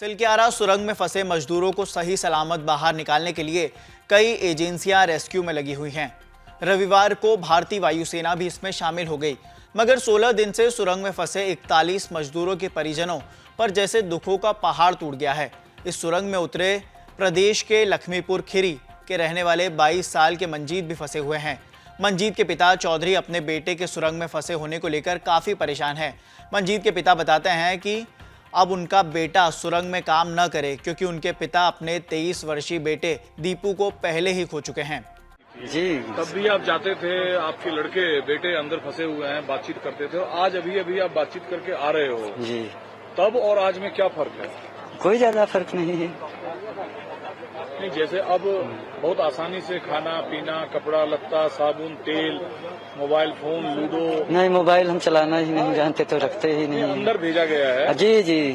सिलक्यारा सुरंग में फंसे मजदूरों को सही सलामत बाहर निकालने के लिए कई एजेंसियां रेस्क्यू में लगी हुई हैं। रविवार को भारतीय वायुसेना भी इसमें शामिल हो गई, मगर 16 दिन से सुरंग में फंसे 41 मजदूरों के परिजनों पर जैसे दुखों का पहाड़ टूट गया है। इस सुरंग में उतरे प्रदेश के लखमीपुर खीरी के रहने वाले 22 साल के मंजीत भी फंसे हुए हैं। मंजीत के पिता चौधरी अपने बेटे के सुरंग में फंसे होने को लेकर काफी परेशान है। मंजीत के पिता बताते हैं कि अब उनका बेटा सुरंग में काम न करे, क्योंकि उनके पिता अपने 23 वर्षीय बेटे दीपू को पहले ही खो चुके हैं। जी, तब भी आप जाते थे, आपके लड़के बेटे अंदर फंसे हुए हैं, बातचीत करते थे, और आज अभी आप बातचीत करके आ रहे हो जी। तब और आज में क्या फर्क है? कोई ज्यादा फर्क नहीं है। नहीं, जैसे अब बहुत आसानी से खाना पीना, कपड़ा लत्ता, साबुन, तेल, मोबाइल फोन, लूडो। नहीं, मोबाइल हम चलाना ही नहीं जानते तो रखते ही नहीं। अंदर भेजा गया है। जी जी।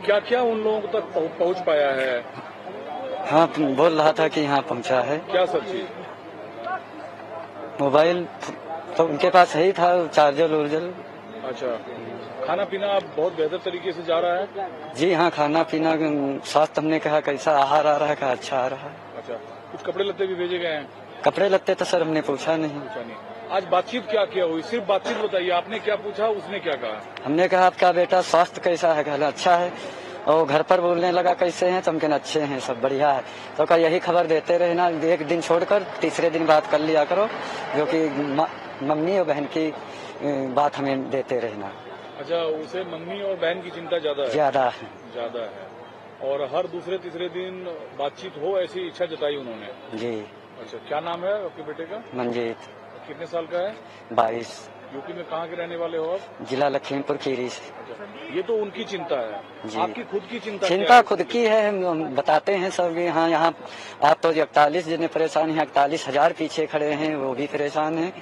क्या क्या उन लोगों तक पहुंच पाया है? हाँ, बोल रहा था कि यहाँ पहुँचा है। क्या सब चीज? मोबाइल तो उनके पास है ही था, चार्जर उर्जर। अच्छा, खाना पीना अब बहुत बेहतर तरीके से जा रहा है? जी हाँ, खाना पीना स्वास्थ्य हमने कहा कैसा आहार आ रहा है, कहा अच्छा आ रहा है। अच्छा, कुछ कपड़े लत्ते भी भेजे गए हैं? कपड़े लगते तो सर हमने पूछा नहीं। आज बातचीत क्या हुई? सिर्फ बातचीत बताइए, आपने क्या पूछा, उसने क्या कहा? हमने कहा आपका बेटा स्वास्थ्य कैसा है, कहला अच्छा है। और घर पर बोलने लगा कैसे हैं, तो हम कहना अच्छे हैं, सब बढ़िया है। तो कहा यही खबर देते रहे ना, एक दिन छोड़कर तीसरे दिन बात कर लिया करो, जो कि मम्मी और बहन की बात हमें देते रहना। अच्छा, उसे मम्मी और बहन की चिंता ज्यादा है और हर दूसरे तीसरे दिन बातचीत हो, ऐसी इच्छा जताई उन्होंने। जी। अच्छा, क्या नाम है आपके बेटे का? मंजीत। कितने साल का है? 22। यूपी में कहाँ के रहने वाले हो आप? जिला लखीमपुर खीरी से। अच्छा, ये तो उनकी चिंता है। जी। आपकी खुद की चिंता खुद की है। हम बताते हैं सब यहाँ आप तो 41 जितने परेशान हैं, 41,000 पीछे खड़े हैं, वो भी परेशान हैं।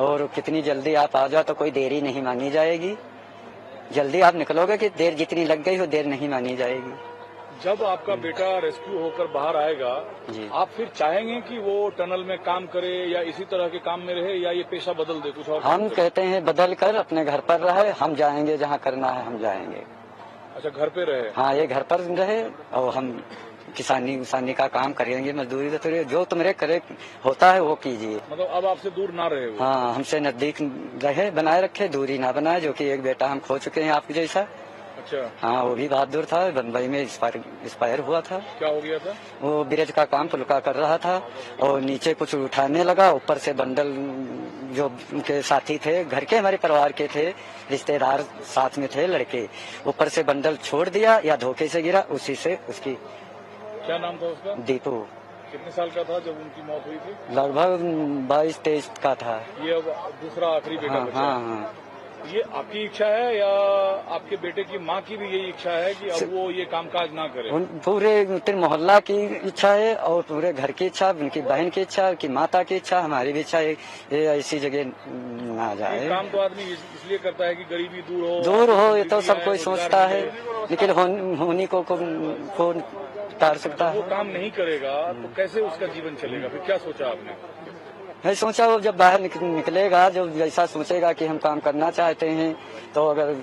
और कितनी जल्दी आप आ जाओ तो कोई देरी नहीं मानी जाएगी। जल्दी आप निकलोगे कि देर जितनी लग गई हो, देर नहीं मानी जाएगी। जब आपका बेटा रेस्क्यू होकर बाहर आएगा, आप फिर चाहेंगे कि वो टनल में काम करे या इसी तरह के काम में रहे, या ये पेशा बदल दे कुछ और? हम कहते हैं बदल कर अपने घर पर रहे, हम जाएंगे जहाँ करना है हम जाएंगे। अच्छा, घर पे रहे? हाँ, ये घर पर रहे और हम किसानी का काम करेंगे, मजदूरी तो जो तुम्हारे करे होता है वो कीजिए। मतलब अब आपसे दूर ना रहे वो? हाँ, हमसे नजदीक रहे, बनाए रखे, दूरी ना बनाए, जो कि एक बेटा हम खो चुके हैं आपके जैसा। अच्छा। हाँ, वो भी बहादुर था, बम्बई में एक्सपायर हुआ था। क्या हो गया था? वो ब्रिज का काम पुल का कर रहा था और नीचे कुछ उठाने लगा, ऊपर से बंडल, जो उनके साथी थे, घर के हमारे परिवार के थे, रिश्तेदार साथ में थे लड़के, ऊपर से बंडल छोड़ दिया या धोखे से गिरा, उसी से उसकी। क्या नाम था उसका? दीपू। कितने साल का था जब उनकी मौत हुई थी? लगभग 22-23 का था। ये अब दूसरा आखिरी बेटा बचा? हाँ। ये आपकी इच्छा है या आपके बेटे की माँ की भी यही इच्छा है कि अब वो ये कामकाज ना करे? पूरे मोहल्ला की इच्छा है और पूरे घर की इच्छा, उनकी बहन की इच्छा, उनकी माता की इच्छा, हमारी भी इच्छा है ये ऐसी जगह ना जाए। काम तो आदमी इसलिए करता है कि गरीबी दूर हो, ये तो सब कोई सोचता है, लेकिन होनी को उतार सकता है। वो काम नहीं करेगा तो कैसे उसका जीवन चलेगा? फिर क्या सोचा आपने? मैं सोचा वो जब बाहर निकलेगा, जो जैसा सोचेगा कि हम काम करना चाहते हैं, तो अगर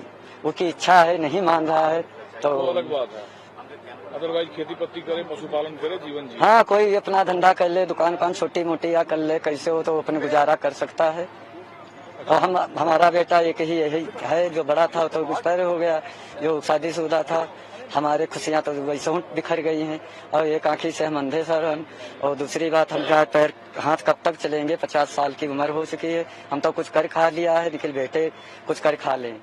उसकी इच्छा है, नहीं मान रहा है तो अलग बात है। अदरवाइज खेती पत्ती करे, पशुपालन करे, जीवन जिए। हाँ, कोई अपना धंधा कर ले, दुकान पान छोटी मोटी या कर ले, कैसे हो तो अपने गुजारा कर सकता है। और हमारा बेटा एक ही यही है, जो बड़ा था तो एक्सपायर हो गया, जो शादीशुदा था। हमारे खुशियाँ तो वैसे बिखर गई हैं और एक आंखी से हम अंधे सर हम। और दूसरी बात, हम क्या पैर हाथ कब तक चलेंगे, 50 साल की उम्र हो चुकी है, हम तो कुछ कर खा लिया है, लेकिन बेटे कुछ कर खा लें।